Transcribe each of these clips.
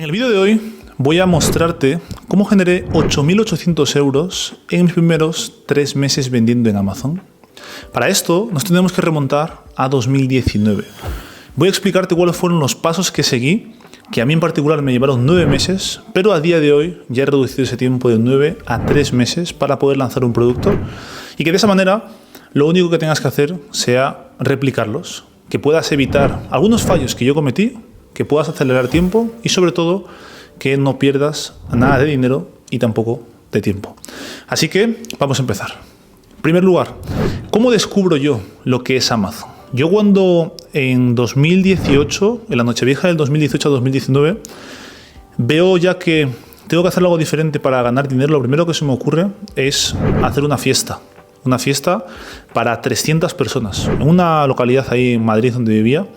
En el vídeo de hoy voy a mostrarte cómo generé 8.800 euros en mis primeros 3 meses vendiendo en Amazon. Para esto nos tenemos que remontar a 2019. Voy a explicarte cuáles fueron los pasos que seguí, que a mí en particular me llevaron 9 meses, pero a día de hoy ya he reducido ese tiempo de 9 a 3 meses para poder lanzar un producto y que de esa manera lo único que tengas que hacer sea replicarlos, que puedas evitar algunos fallos que yo cometí, que puedas acelerar tiempo y sobre todo que no pierdas nada de dinero y tampoco de tiempo. Así que vamos a empezar. En primer lugar, ¿cómo descubro yo lo que es Amazon? Yo cuando en 2018, en la Nochevieja del 2018 a 2019, veo ya que tengo que hacer algo diferente para ganar dinero, lo primero que se me ocurre es hacer una fiesta. Una fiesta para 300 personas en una localidad ahí en Madrid donde vivía.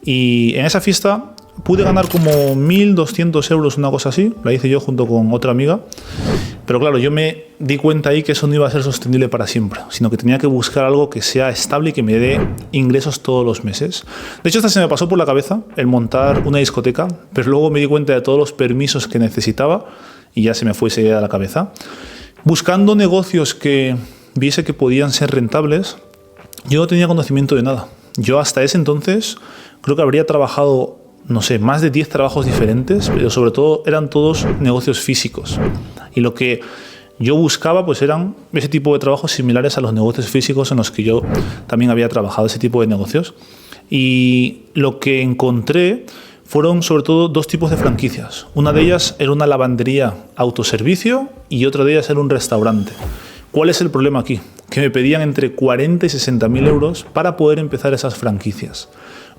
Y en esa fiesta pude ganar como 1.200 euros, una cosa así. La hice yo junto con otra amiga. Pero claro, yo me di cuenta ahí que eso no iba a ser sostenible para siempre, sino que tenía que buscar algo que sea estable y que me dé ingresos todos los meses. De hecho, esta se me pasó por la cabeza el montar una discoteca, pero luego me di cuenta de todos los permisos que necesitaba y ya se me fue esa idea a la cabeza. Buscando negocios que viese que podían ser rentables, yo no tenía conocimiento de nada. Yo hasta ese entonces creo que habría trabajado, no sé, más de 10 trabajos diferentes, pero sobre todo eran todos negocios físicos. Y lo que yo buscaba pues eran ese tipo de trabajos similares a los negocios físicos en los que yo también había trabajado, ese tipo de negocios. Y lo que encontré fueron sobre todo 2 tipos de franquicias. Una de ellas era una lavandería autoservicio y otra de ellas era un restaurante. ¿Cuál es el problema aquí? Que me pedían entre 40 y 60.000 euros para poder empezar esas franquicias.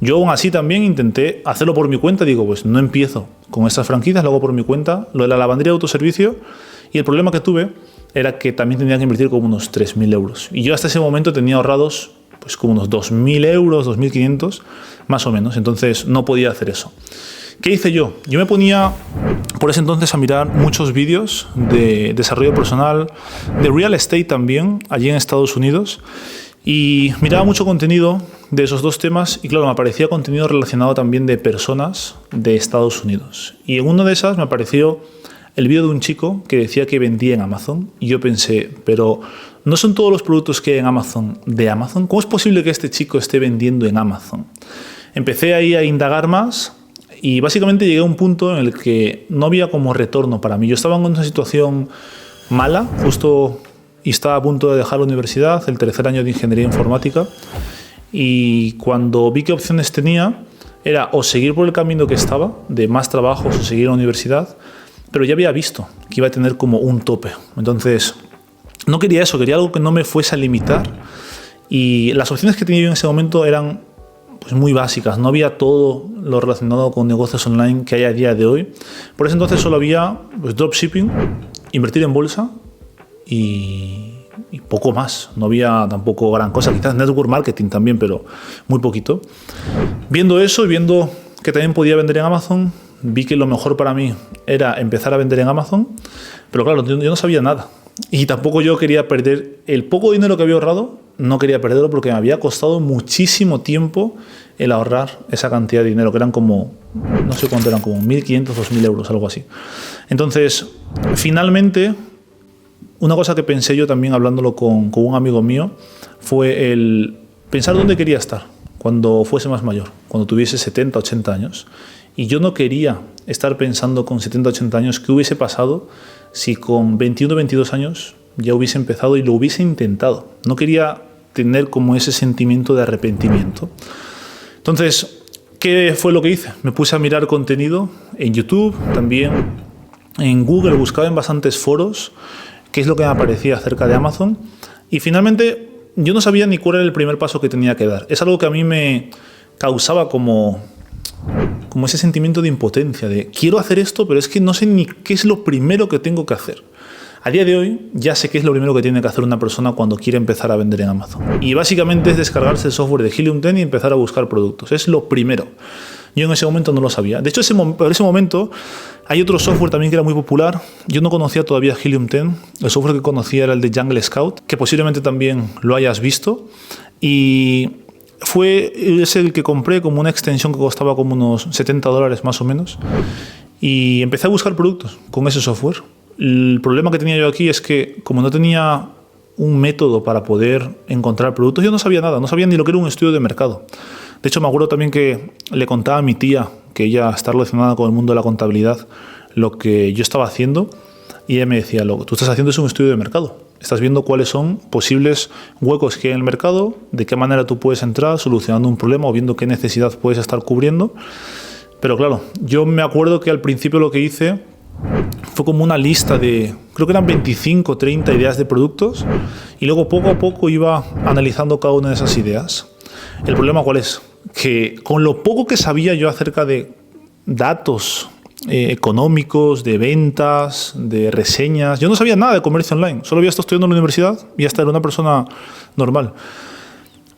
Yo aún así también intenté hacerlo por mi cuenta. Digo, pues no empiezo con estas franquicias, lo hago por mi cuenta, lo de la lavandería de autoservicio. Y el problema que tuve era que también tenía que invertir como unos 3.000 euros. Y yo hasta ese momento tenía ahorrados pues como unos 2.000 euros, 2.500, más o menos. Entonces no podía hacer eso. ¿Qué hice yo? Yo me ponía por ese entonces a mirar muchos vídeos de desarrollo personal, de real estate también, allí en Estados Unidos, y miraba mucho contenido de esos 2 temas y claro, me aparecía contenido relacionado también de personas de Estados Unidos. Y en una de esas me apareció el vídeo de un chico que decía que vendía en Amazon y yo pensé, pero ¿no son todos los productos que hay en Amazon de Amazon? ¿Cómo es posible que este chico esté vendiendo en Amazon? Empecé ahí a indagar más. Y básicamente llegué a un punto en el que no había como retorno para mí. Yo estaba en una situación mala, justo y estaba a punto de dejar la universidad, el 3er año de ingeniería informática. Y cuando vi qué opciones tenía, era o seguir por el camino que estaba, de más trabajos o seguir a la universidad, pero ya había visto que iba a tener como un tope. Entonces, no quería eso, quería algo que no me fuese a limitar. Y las opciones que tenía yo en ese momento eran pues muy básicas, no había todo lo relacionado con negocios online que hay a día de hoy. Por ese entonces solo había pues, dropshipping, invertir en bolsa y poco más. No había tampoco gran cosa, quizás network marketing también, pero muy poquito. Viendo eso y viendo que también podía vender en Amazon, vi que lo mejor para mí era empezar a vender en Amazon, pero claro, yo no sabía nada. Y tampoco yo quería perder el poco dinero que había ahorrado, no quería perderlo porque me había costado muchísimo tiempo el ahorrar esa cantidad de dinero, que eran como, no sé cuánto eran, como 1.500, 2.000 euros, algo así. Entonces, finalmente, una cosa que pensé yo también hablándolo con un amigo mío, fue el pensar dónde quería estar cuando fuese más mayor, cuando tuviese 70, 80 años. Y yo no quería estar pensando con 70, 80 años qué hubiese pasado si con 21, 22 años ya hubiese empezado y lo hubiese intentado. No quería tener como ese sentimiento de arrepentimiento. Entonces, ¿qué fue lo que hice? Me puse a mirar contenido en YouTube, también en Google, buscaba en bastantes foros qué es lo que me aparecía acerca de Amazon y finalmente yo no sabía ni cuál era el primer paso que tenía que dar. Es algo que a mí me causaba como ese sentimiento de impotencia, de quiero hacer esto, pero es que no sé ni qué es lo primero que tengo que hacer. A día de hoy ya sé qué es lo primero que tiene que hacer una persona cuando quiere empezar a vender en Amazon. Y básicamente es descargarse el software de Helium 10 y empezar a buscar productos. Es lo primero. Yo en ese momento no lo sabía. De hecho, por ese momento hay otro software también que era muy popular. Yo no conocía todavía Helium 10. El software que conocía era el de Jungle Scout, que posiblemente también lo hayas visto. Y es el que compré como una extensión que costaba como unos $70 más o menos. y empecé a buscar productos con ese software. El problema que tenía yo aquí es que como no tenía un método para poder encontrar productos, yo no sabía nada, no sabía ni lo que era un estudio de mercado. De hecho, me acuerdo también que le contaba a mi tía, que ella está relacionada con el mundo de la contabilidad, lo que yo estaba haciendo, y ella me decía, lo que tú estás haciendo es un estudio de mercado. Estás viendo cuáles son posibles huecos que hay en el mercado, de qué manera tú puedes entrar solucionando un problema o viendo qué necesidad puedes estar cubriendo. Pero claro, yo me acuerdo que al principio lo que hice fue como una lista de, creo que eran 25 o 30 ideas de productos, y luego poco a poco iba analizando cada una de esas ideas. ¿El problema cuál es? Que con lo poco que sabía yo acerca de datos económicos, de ventas, de reseñas, yo no sabía nada de comercio online, solo había estado estudiando en la universidad y hasta era una persona normal.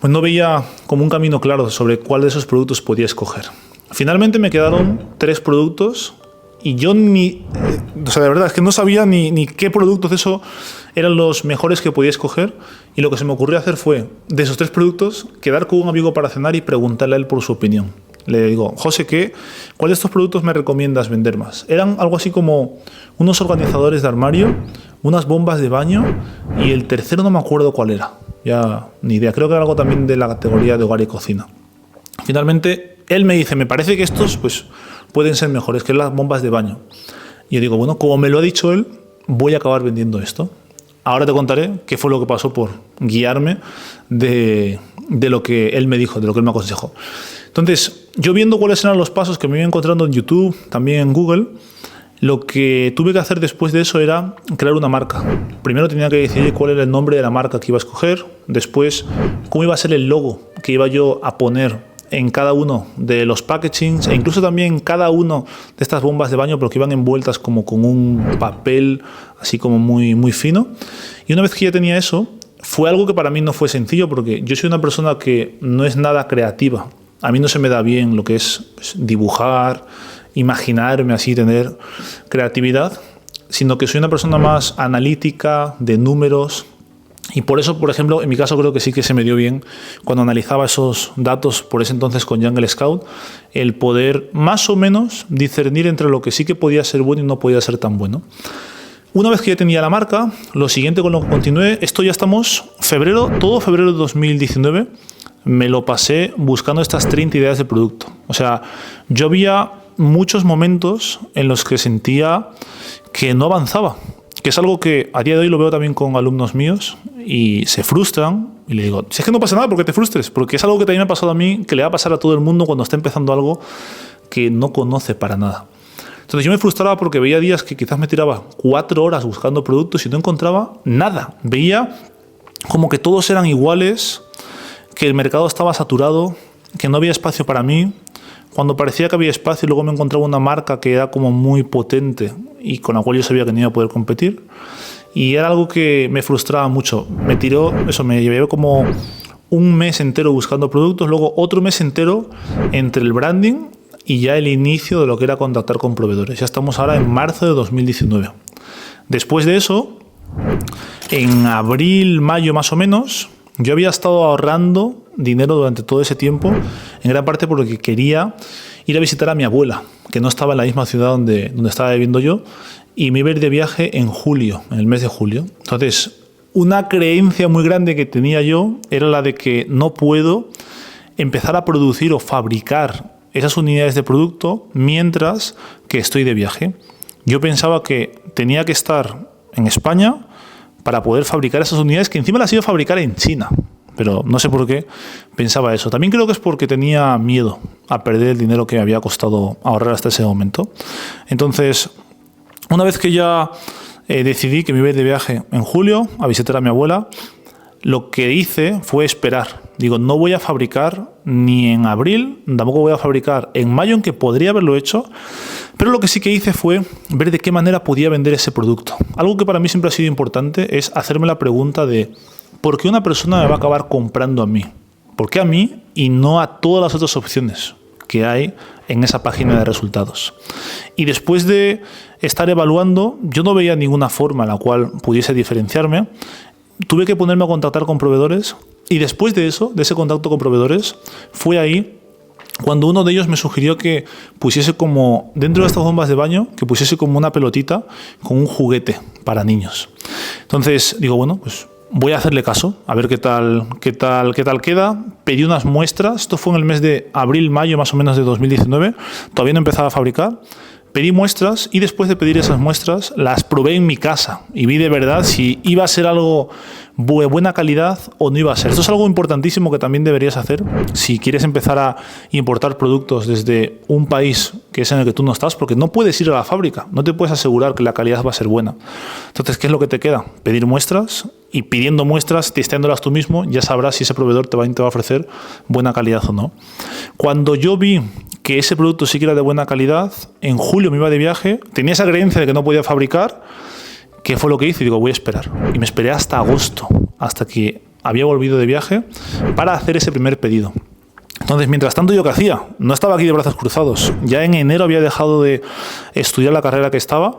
Pues no veía como un camino claro sobre cuál de esos productos podía escoger. Finalmente me quedaron 3 productos y yo de verdad es que no sabía ni qué productos de eso eran los mejores que podía escoger, y lo que se me ocurrió hacer fue, de esos 3 productos, quedar con un amigo para cenar y preguntarle a él por su opinión. Le digo, José, ¿cuál de estos productos me recomiendas vender más? Eran algo así como unos organizadores de armario, unas bombas de baño, y el tercero no me acuerdo cuál era. Ya ni idea, creo que era algo también de la categoría de hogar y cocina. Finalmente, él me dice, me parece que estos pues pueden ser mejores que las bombas de baño. Y yo digo, bueno, como me lo ha dicho él, voy a acabar vendiendo esto. Ahora te contaré qué fue lo que pasó por guiarme de lo que él me dijo, de lo que él me aconsejó. Entonces, yo viendo cuáles eran los pasos que me iba encontrando en YouTube, también en Google, lo que tuve que hacer después de eso era crear una marca. Primero tenía que decidir cuál era el nombre de la marca que iba a escoger, después cómo iba a ser el logo que iba yo a poner en cada uno de los packagings, e incluso también en cada uno de estas bombas de baño, pero que iban envueltas como con un papel así como muy, muy fino. Y una vez que ya tenía eso, fue algo que para mí no fue sencillo, porque yo soy una persona que no es nada creativa. A mí no se me da bien lo que es dibujar, imaginarme así, tener creatividad, sino que soy una persona más analítica, de números. Y por eso, por ejemplo, en mi caso creo que sí que se me dio bien cuando analizaba esos datos por ese entonces con Jungle Scout, el poder más o menos discernir entre lo que sí que podía ser bueno y no podía ser tan bueno. Una vez que ya tenía la marca, lo siguiente con lo que continué, esto ya estamos todo febrero de 2019, me lo pasé buscando estas 30 ideas de producto. O sea, yo había muchos momentos en los que sentía que no avanzaba, que es algo que a día de hoy lo veo también con alumnos míos y se frustran, y le digo, si es que no pasa nada, ¿por qué te frustres? Porque es algo que también me ha pasado a mí, que le va a pasar a todo el mundo cuando está empezando algo que no conoce para nada. Entonces yo me frustraba porque veía días que quizás me tiraba 4 horas buscando productos y no encontraba nada. Veía como que todos eran iguales, que el mercado estaba saturado, que no había espacio para mí. Cuando parecía que había espacio, luego me encontraba una marca que era como muy potente y con la cual yo sabía que no iba a poder competir. Y era algo que me frustraba mucho. Me llevé como un mes entero buscando productos, luego otro mes entero entre el branding y ya el inicio de lo que era contactar con proveedores. Ya estamos ahora en marzo de 2019. Después de eso, en abril, mayo más o menos, yo había estado ahorrando dinero durante todo ese tiempo, en gran parte porque quería ir a visitar a mi abuela, que no estaba en la misma ciudad donde estaba viviendo yo, y me iba a ir de viaje en julio, en el mes de julio. Entonces, una creencia muy grande que tenía yo era la de que no puedo empezar a producir o fabricar esas unidades de producto mientras que estoy de viaje. Yo pensaba que tenía que estar en España para poder fabricar esas unidades, que encima las iba a fabricar en China, pero no sé por qué pensaba eso. También creo que es porque tenía miedo a perder el dinero que me había costado ahorrar hasta ese momento. Entonces, una vez que ya decidí que me iba a ir de viaje en julio a visitar a mi abuela, lo que hice fue esperar. Digo, no voy a fabricar ni en abril, tampoco voy a fabricar en mayo, aunque podría haberlo hecho, pero lo que sí que hice fue ver de qué manera podía vender ese producto. Algo que para mí siempre ha sido importante es hacerme la pregunta de ¿por qué una persona me va a acabar comprando a mí? ¿Por qué a mí y no a todas las otras opciones que hay en esa página de resultados? Y después de estar evaluando, yo no veía ninguna forma en la cual pudiese diferenciarme. Tuve que ponerme a contactar con proveedores y después de eso, de ese contacto con proveedores, fue ahí cuando uno de ellos me sugirió que pusiese como, dentro de estas bombas de baño, que pusiese como una pelotita con un juguete para niños. Entonces digo, bueno, pues voy a hacerle caso, a ver qué tal queda. Pedí unas muestras, esto fue en el mes de abril, mayo más o menos de 2019, todavía no empezaba a fabricar. Pedí muestras y después de pedir esas muestras las probé en mi casa y vi de verdad si iba a ser algo de buena calidad o no iba a ser. Esto es algo importantísimo que también deberías hacer si quieres empezar a importar productos desde un país que es en el que tú no estás, porque no puedes ir a la fábrica, no te puedes asegurar que la calidad va a ser buena. Entonces, ¿qué es lo que te queda? Pedir muestras y pidiendo muestras, testeándolas tú mismo, ya sabrás si ese proveedor te va a ofrecer buena calidad o no. Cuando yo vi que ese producto sí que era de buena calidad, en julio me iba de viaje, tenía esa creencia de que no podía fabricar, ¿qué fue lo que hice? Y digo, voy a esperar. Y me esperé hasta agosto, hasta que había volvido de viaje para hacer ese primer pedido. Entonces, mientras tanto, ¿yo qué hacía? No estaba aquí de brazos cruzados. Ya en enero había dejado de estudiar la carrera que estaba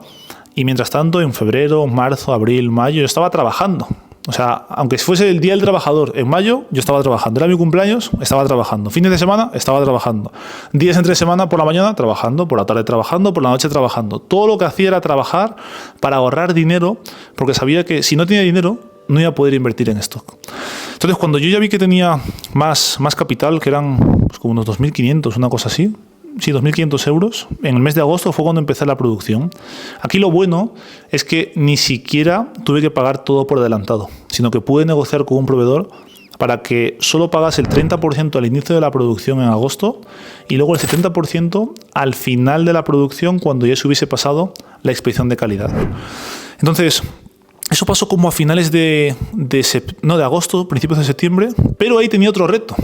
y mientras tanto, en febrero, marzo, abril, mayo, yo estaba trabajando. O sea, aunque fuese el Día del Trabajador, en mayo yo estaba trabajando. Era mi cumpleaños, estaba trabajando. Fines de semana, estaba trabajando. Días entre semana, por la mañana, trabajando. Por la tarde, trabajando. Por la noche, trabajando. Todo lo que hacía era trabajar para ahorrar dinero, porque sabía que si no tenía dinero, no iba a poder invertir en stock. Entonces, cuando yo ya vi que tenía más capital, que eran pues, como unos 2.500, una cosa así, sí, 2.500 euros. En el mes de agosto fue cuando empecé la producción. Aquí lo bueno es que ni siquiera tuve que pagar todo por adelantado, sino que pude negociar con un proveedor para que solo pagase el 30% al inicio de la producción en agosto y luego el 70% al final de la producción cuando ya se hubiese pasado la inspección de calidad. Entonces, eso pasó como a finales de agosto, principios de septiembre, pero ahí tenía otro reto.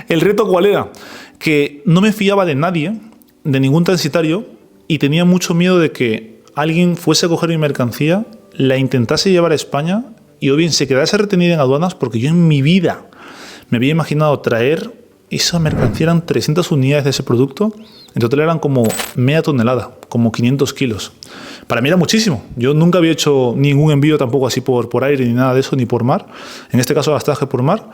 ¿El reto cuál era? Que no me fiaba de nadie, de ningún transitario, y tenía mucho miedo de que alguien fuese a coger mi mercancía, la intentase llevar a España y o bien se quedase retenida en aduanas, porque yo en mi vida me había imaginado traer esa mercancía, eran 300 unidades de ese producto, en total eran como media tonelada, como 500 kilos. Para mí era muchísimo. Yo nunca había hecho ningún envío tampoco así por aire ni nada de eso, ni por mar. En este caso las traje por mar.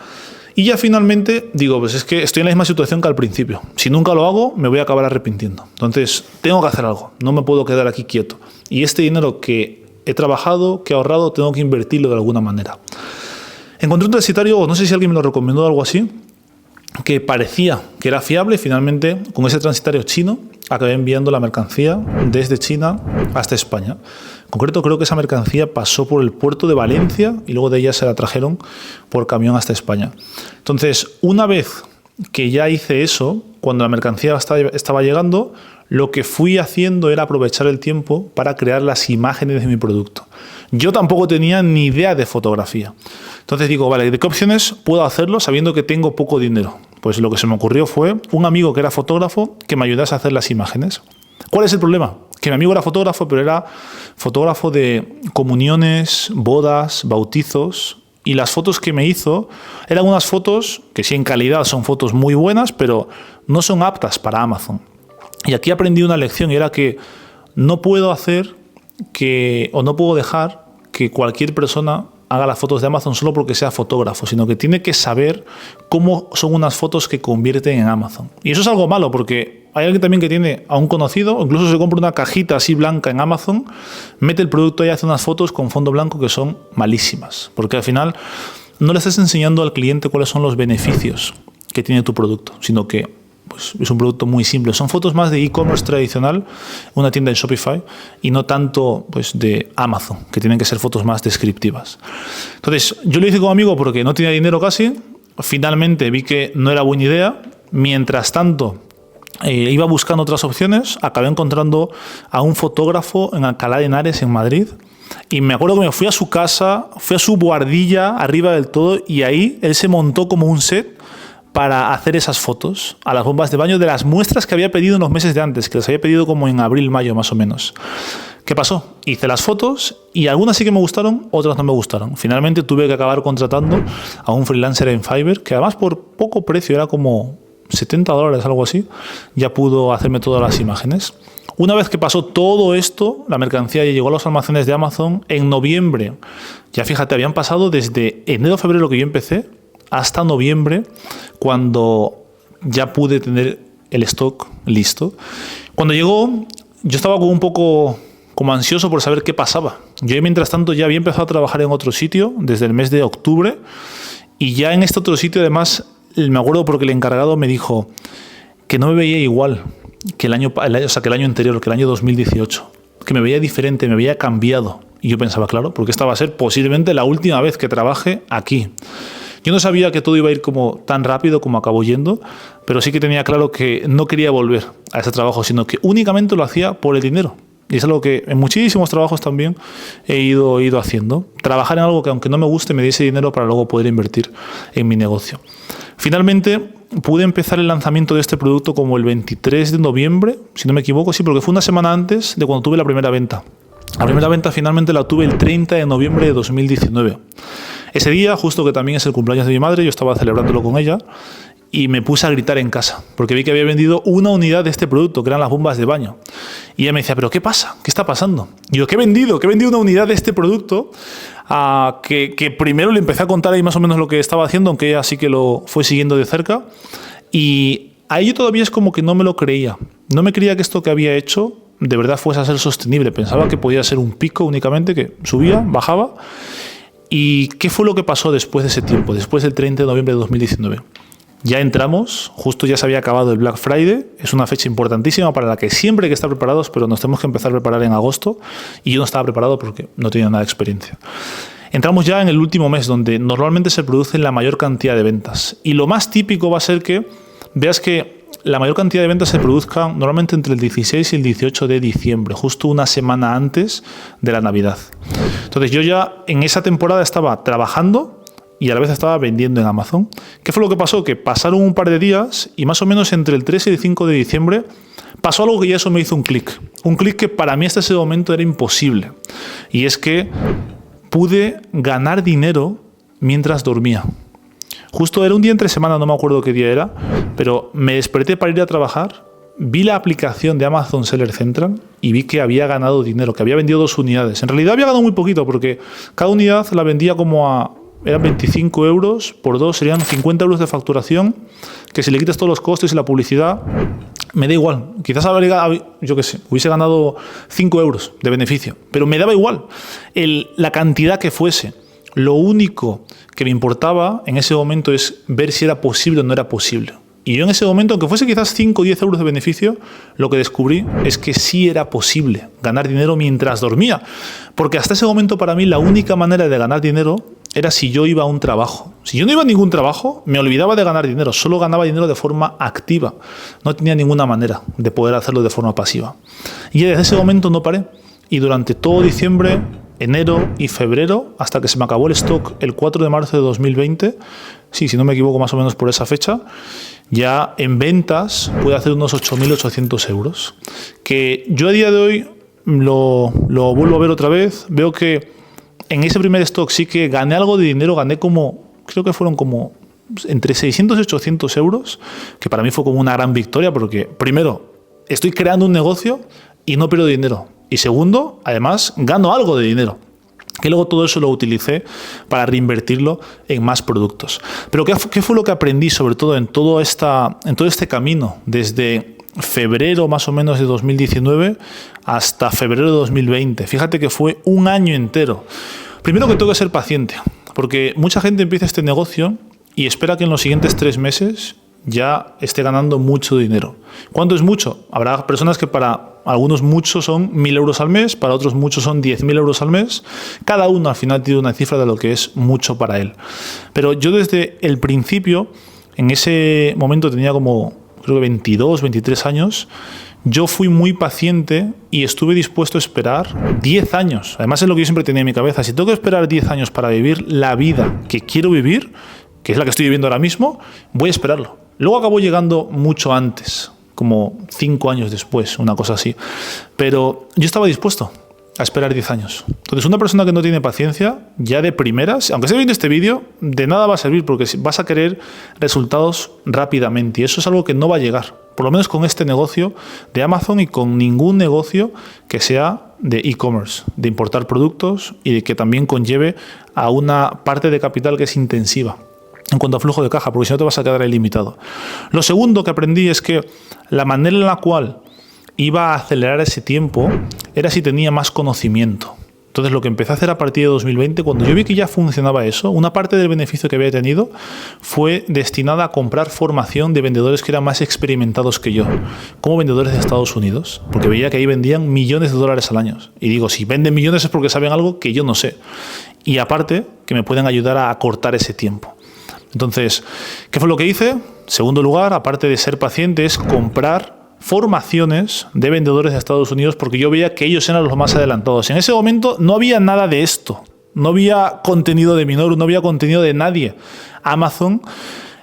Y ya finalmente digo, pues es que estoy en la misma situación que al principio. Si nunca lo hago, me voy a acabar arrepintiendo. Entonces, tengo que hacer algo. No me puedo quedar aquí quieto. Y este dinero que he trabajado, que he ahorrado, tengo que invertirlo de alguna manera. Encontré un transitario, no sé si alguien me lo recomendó o algo así, que parecía que era fiable. Finalmente, con ese transitario chino, acabé enviando la mercancía desde China hasta España. En concreto, creo que esa mercancía pasó por el puerto de Valencia y luego de ella se la trajeron por camión hasta España. Entonces, una vez que ya hice eso, cuando la mercancía estaba llegando, lo que fui haciendo era aprovechar el tiempo para crear las imágenes de mi producto. Yo tampoco tenía ni idea de fotografía. Entonces digo, vale, ¿de qué opciones puedo hacerlo sabiendo que tengo poco dinero? Pues lo que se me ocurrió fue un amigo que era fotógrafo que me ayudase a hacer las imágenes. ¿Cuál es el problema? Que mi amigo era fotógrafo, pero era fotógrafo de comuniones, bodas, bautizos, y las fotos que me hizo eran unas fotos que sí en calidad son fotos muy buenas, pero no son aptas para Amazon. Y aquí aprendí una lección y era que no puedo no puedo dejar que cualquier persona haga las fotos de Amazon solo porque sea fotógrafo, sino que tiene que saber cómo son unas fotos que convierten en Amazon. Y eso es algo malo porque hay alguien también que tiene a un conocido, incluso se compra una cajita así blanca en Amazon, mete el producto y hace unas fotos con fondo blanco que son malísimas, porque al final no le estás enseñando al cliente cuáles son los beneficios que tiene tu producto, sino que pues es un producto muy simple. Son fotos más de e-commerce tradicional, una tienda en Shopify, y no tanto pues de Amazon, que tienen que ser fotos más descriptivas. Entonces, yo lo hice como amigo porque no tenía dinero casi. Finalmente vi que no era buena idea. Mientras tanto, iba buscando otras opciones. Acabé encontrando a un fotógrafo en Alcalá de Henares, en Madrid. Y me acuerdo que me fui a su casa, fui a su buhardilla arriba del todo, y ahí él se montó como un set para hacer esas fotos a las bombas de baño de las muestras que había pedido unos meses de antes, que las había pedido como en abril, mayo más o menos. ¿Qué pasó? Hice las fotos y algunas sí que me gustaron, otras no me gustaron. Finalmente tuve que acabar contratando a un freelancer en Fiverr, que además por poco precio, era como $70, algo así, ya pudo hacerme todas las imágenes. Una vez que pasó todo esto, la mercancía ya llegó a los almacenes de Amazon en noviembre. Ya fíjate, habían pasado desde enero, febrero que yo empecé, hasta noviembre, cuando ya pude tener el stock listo. Cuando llegó, yo estaba como un poco como ansioso por saber qué pasaba. Yo, mientras tanto, ya había empezado a trabajar en otro sitio desde el mes de octubre, y ya en este otro sitio, además, me acuerdo porque el encargado me dijo que no me veía igual que el año anterior, que el año 2018, que me veía diferente, me veía cambiado. Y yo pensaba, claro, porque esta va a ser posiblemente la última vez que trabaje aquí. Yo no sabía que todo iba a ir como tan rápido como acabó yendo, pero sí que tenía claro que no quería volver a ese trabajo, sino que únicamente lo hacía por el dinero. Y es algo que en muchísimos trabajos también he ido haciendo. Trabajar en algo que, aunque no me guste, me diese dinero para luego poder invertir en mi negocio. Finalmente, pude empezar el lanzamiento de este producto como el 23 de noviembre, si no me equivoco, sí, porque fue una semana antes de cuando tuve la primera venta. La primera venta finalmente la tuve el 30 de noviembre de 2019. Ese día, justo que también es el cumpleaños de mi madre, yo estaba celebrándolo con ella y me puse a gritar en casa, porque vi que había vendido una unidad de este producto, que eran las bombas de baño. Y ella me decía, ¿pero qué pasa? ¿Qué está pasando? Y yo, ¿qué he vendido? Que he vendido una unidad de este producto, que primero le empecé a contar ahí más o menos lo que estaba haciendo, aunque ella sí que lo fue siguiendo de cerca. Y ahí yo todavía es como que no me lo creía. No me creía que esto que había hecho de verdad fuese a ser sostenible. Pensaba que podía ser un pico únicamente, que subía, bajaba. ¿Y qué fue lo que pasó después de ese tiempo, después del 30 de noviembre de 2019? Ya entramos, justo ya se había acabado el Black Friday, es una fecha importantísima para la que siempre hay que estar preparados, pero nos tenemos que empezar a preparar en agosto, y yo no estaba preparado porque no tenía nada de experiencia. Entramos ya en el último mes, donde normalmente se producen la mayor cantidad de ventas, y lo más típico va a ser que veas que la mayor cantidad de ventas se produzcan normalmente entre el 16 y el 18 de diciembre, justo una semana antes de la Navidad. Entonces yo ya en esa temporada estaba trabajando y a la vez estaba vendiendo en Amazon. ¿Qué fue lo que pasó? Que pasaron un par de días y más o menos entre el 3 y el 5 de diciembre pasó algo que ya eso me hizo un clic. Un clic que para mí hasta ese momento era imposible. Y es que pude ganar dinero mientras dormía. Justo era un día entre semana, no me acuerdo qué día era, pero me desperté para ir a trabajar, vi la aplicación de Amazon Seller Central y vi que había ganado dinero, que había vendido 2 unidades. En realidad había ganado muy poquito porque cada unidad la vendía eran 25 euros, por 2 serían 50 euros de facturación, que si le quitas todos los costes y la publicidad, me da igual. Quizás hubiese ganado 5 euros de beneficio, pero me daba igual la cantidad que fuese. Lo único que me importaba en ese momento es ver si era posible o no era posible. Y yo en ese momento, aunque fuese quizás 5 o 10 euros de beneficio, lo que descubrí es que sí era posible ganar dinero mientras dormía. Porque hasta ese momento para mí la única manera de ganar dinero era si yo iba a un trabajo. Si yo no iba a ningún trabajo, me olvidaba de ganar dinero. Solo ganaba dinero de forma activa. No tenía ninguna manera de poder hacerlo de forma pasiva. Y desde ese momento no paré. Y durante todo diciembre, enero y febrero, hasta que se me acabó el stock el 4 de marzo de 2020, sí, si no me equivoco más o menos por esa fecha, ya en ventas pude hacer unos 8.800 euros. Que yo a día de hoy lo vuelvo a ver otra vez, veo que en ese primer stock sí que gané algo de dinero, creo que fueron como entre 600 y 800 euros, que para mí fue como una gran victoria porque, primero, estoy creando un negocio y no pierdo dinero. Y segundo, además, gano algo de dinero, que luego todo eso lo utilicé para reinvertirlo en más productos. Pero ¿qué fue lo que aprendí sobre todo en todo este camino, desde febrero más o menos de 2019 hasta febrero de 2020? Fíjate que fue un año entero. Primero que tengo que ser paciente, porque mucha gente empieza este negocio y espera que en los siguientes 3 meses ya esté ganando mucho dinero. ¿Cuánto es mucho? Habrá personas que para algunos muchos son 1.000 euros al mes, para otros muchos son 10.000 euros al mes. Cada uno al final tiene una cifra de lo que es mucho para él. Pero yo desde el principio, en ese momento tenía como, creo que 22, 23 años, yo fui muy paciente y estuve dispuesto a esperar 10 años. Además es lo que yo siempre tenía en mi cabeza. Si tengo que esperar 10 años para vivir la vida que quiero vivir, que es la que estoy viviendo ahora mismo, voy a esperarlo. Luego acabó llegando mucho antes, como 5 años después, una cosa así. Pero yo estaba dispuesto a esperar 10 años. Entonces, una persona que no tiene paciencia, ya de primeras, aunque esté viendo este vídeo, de nada va a servir porque vas a querer resultados rápidamente. Y eso es algo que no va a llegar, por lo menos con este negocio de Amazon y con ningún negocio que sea de e-commerce, de importar productos y de que también conlleve a una parte de capital que es intensiva. en cuanto a flujo de caja, porque si no te vas a quedar ahí limitado. Lo segundo que aprendí es que la manera en la cual iba a acelerar ese tiempo era si tenía más conocimiento. Entonces lo que empecé a hacer a partir de 2020, cuando yo vi que ya funcionaba eso, una parte del beneficio que había tenido fue destinada a comprar formación de vendedores que eran más experimentados que yo, como vendedores de Estados Unidos, porque veía que ahí vendían millones de dólares al año. Y digo, si venden millones es porque saben algo que yo no sé. Y aparte, que me pueden ayudar a acortar ese tiempo. Entonces, ¿qué fue lo que hice? Segundo lugar, aparte de ser paciente, es comprar formaciones de vendedores de Estados Unidos porque yo veía que ellos eran los más adelantados. En ese momento no había nada de esto. No había contenido de Minoru, no había contenido de nadie. Amazon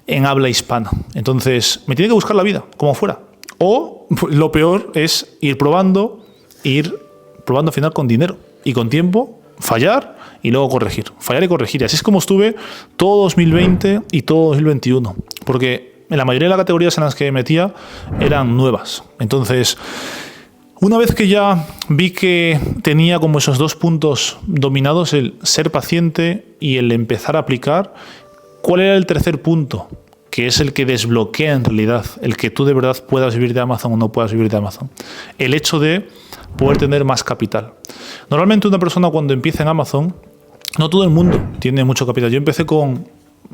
en habla hispana. Entonces, me tiene que buscar la vida, como fuera. O lo peor es ir probando al final con dinero y con tiempo, fallar y luego corregir. Fallar y corregir. Y así es como estuve todo 2020 y todo 2021. Porque en la mayoría de las categorías en las que me metía eran nuevas. Entonces, una vez que ya vi que tenía como esos dos puntos dominados, el ser paciente y el empezar a aplicar, ¿cuál era el tercer punto? Que es el que desbloquea en realidad, el que tú de verdad puedas vivir de Amazon o no puedas vivir de Amazon. El hecho de poder tener más capital. Normalmente una persona cuando empieza en Amazon, no todo el mundo tiene mucho capital. Yo empecé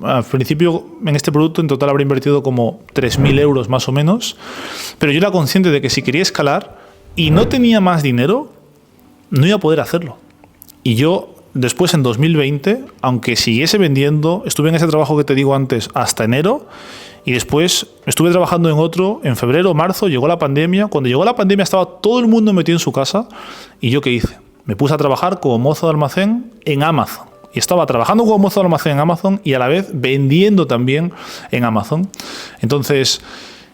al principio en este producto en total habré invertido como 3.000 euros más o menos, pero yo era consciente de que si quería escalar y no tenía más dinero, no iba a poder hacerlo. Y yo después en 2020, aunque siguiese vendiendo, estuve en ese trabajo que te digo antes hasta enero y después estuve trabajando en otro en febrero, marzo, llegó la pandemia. Cuando llegó la pandemia estaba todo el mundo metido en su casa y ¿yo qué hice? Me puse a trabajar como mozo de almacén en Amazon. Y estaba trabajando como mozo de almacén en Amazon y a la vez vendiendo también en Amazon. Entonces,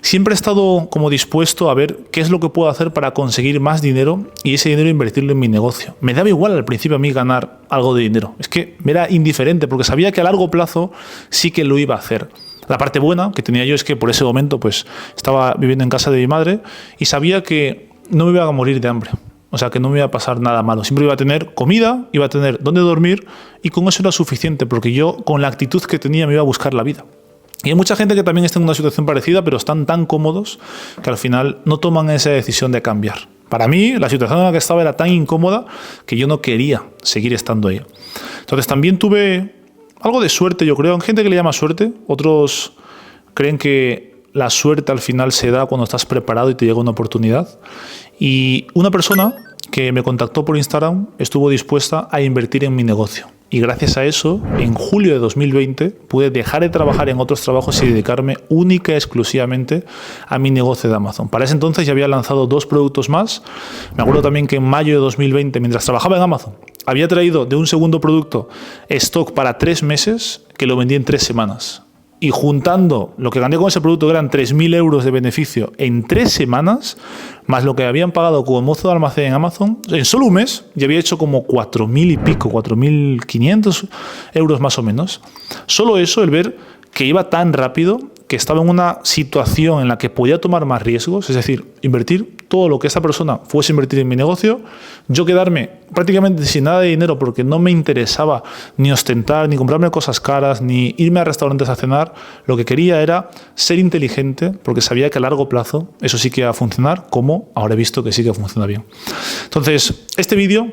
siempre he estado como dispuesto a ver qué es lo que puedo hacer para conseguir más dinero y ese dinero invertirlo en mi negocio. Me daba igual al principio a mí ganar algo de dinero. Es que me era indiferente porque sabía que a largo plazo sí que lo iba a hacer. La parte buena que tenía yo es que por ese momento pues estaba viviendo en casa de mi madre y sabía que no me iba a morir de hambre. O sea, que no me iba a pasar nada malo. Siempre iba a tener comida, iba a tener dónde dormir y con eso era suficiente porque yo, con la actitud que tenía, me iba a buscar la vida. Y hay mucha gente que también está en una situación parecida, pero están tan cómodos que al final no toman esa decisión de cambiar. Para mí, la situación en la que estaba era tan incómoda que yo no quería seguir estando ahí. Entonces, también tuve algo de suerte, yo creo. Hay gente que le llama suerte, otros creen que la suerte al final se da cuando estás preparado y te llega una oportunidad. Y una persona que me contactó por Instagram estuvo dispuesta a invertir en mi negocio. Y gracias a eso, en julio de 2020, pude dejar de trabajar en otros trabajos y dedicarme única y exclusivamente a mi negocio de Amazon. Para ese entonces ya había lanzado 2 productos más. Me acuerdo también que en mayo de 2020, mientras trabajaba en Amazon, había traído de un segundo producto stock para 3 meses que lo vendí en 3 semanas. Y juntando lo que gané con ese producto, que eran 3.000 euros de beneficio en 3 semanas, más lo que habían pagado como mozo de almacén en Amazon, en solo un mes ya había hecho como 4.000 y pico, 4.500 euros más o menos. Solo eso, el ver que iba tan rápido, que estaba en una situación en la que podía tomar más riesgos, es decir, invertir todo lo que esa persona fuese a invertir en mi negocio, yo quedarme prácticamente sin nada de dinero porque no me interesaba ni ostentar, ni comprarme cosas caras, ni irme a restaurantes a cenar. Lo que quería era ser inteligente porque sabía que a largo plazo eso sí que iba a funcionar, como ahora he visto que sí que funciona bien. Entonces, este vídeo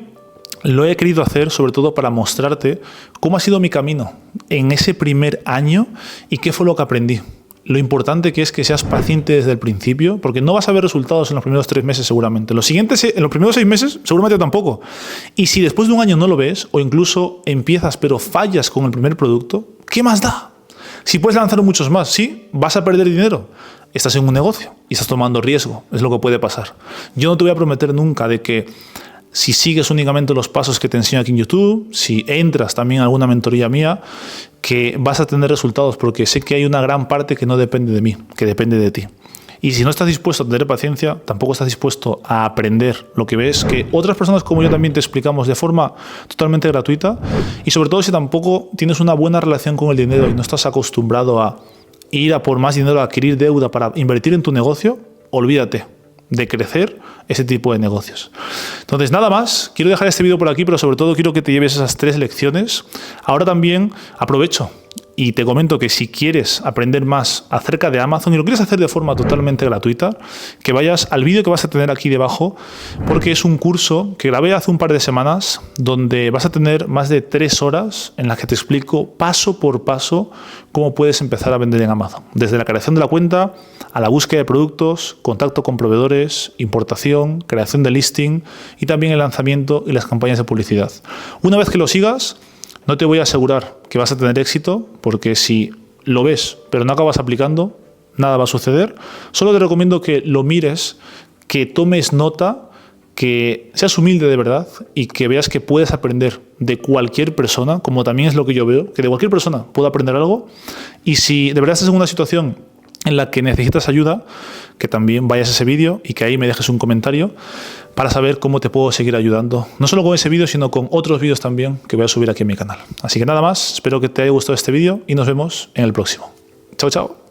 lo he querido hacer sobre todo para mostrarte cómo ha sido mi camino en ese primer año y qué fue lo que aprendí. Lo importante que es que seas paciente desde el principio, porque no vas a ver resultados en los primeros 3 meses seguramente. Los siguientes, en los primeros 6 meses seguramente tampoco. Y si después de un año no lo ves, o incluso empiezas pero fallas con el primer producto, ¿qué más da? Si puedes lanzar muchos más, sí, vas a perder dinero. Estás en un negocio y estás tomando riesgo, es lo que puede pasar. Yo no te voy a prometer nunca de que si sigues únicamente los pasos que te enseño aquí en YouTube, si entras también a alguna mentoría mía, que vas a tener resultados, porque sé que hay una gran parte que no depende de mí, que depende de ti. Y si no estás dispuesto a tener paciencia, tampoco estás dispuesto a aprender lo que ves, que otras personas como yo también te explicamos de forma totalmente gratuita, y sobre todo si tampoco tienes una buena relación con el dinero y no estás acostumbrado a ir a por más dinero, a adquirir deuda para invertir en tu negocio, olvídate de crecer ese tipo de negocios. Entonces, nada más. Quiero dejar este vídeo por aquí, pero sobre todo quiero que te lleves esas 3 lecciones. Ahora también aprovecho Y te comento que si quieres aprender más acerca de Amazon y lo quieres hacer de forma totalmente gratuita, que vayas al vídeo que vas a tener aquí debajo, porque es un curso que grabé hace un par de semanas donde vas a tener más de 3 horas en las que te explico paso por paso cómo puedes empezar a vender en Amazon. Desde la creación de la cuenta a la búsqueda de productos, contacto con proveedores, importación, creación de listing y también el lanzamiento y las campañas de publicidad. Una vez que lo sigas, no te voy a asegurar que vas a tener éxito, porque si lo ves pero no acabas aplicando, nada va a suceder. Solo te recomiendo que lo mires, que tomes nota, que seas humilde de verdad y que veas que puedes aprender de cualquier persona, como también es lo que yo veo, que de cualquier persona puedo aprender algo. Y si de verdad estás en una situación en la que necesitas ayuda, que también vayas a ese vídeo y que ahí me dejes un comentario para saber cómo te puedo seguir ayudando. No solo con ese vídeo, sino con otros vídeos también que voy a subir aquí en mi canal. Así que nada más, espero que te haya gustado este vídeo y nos vemos en el próximo. Chao, chao.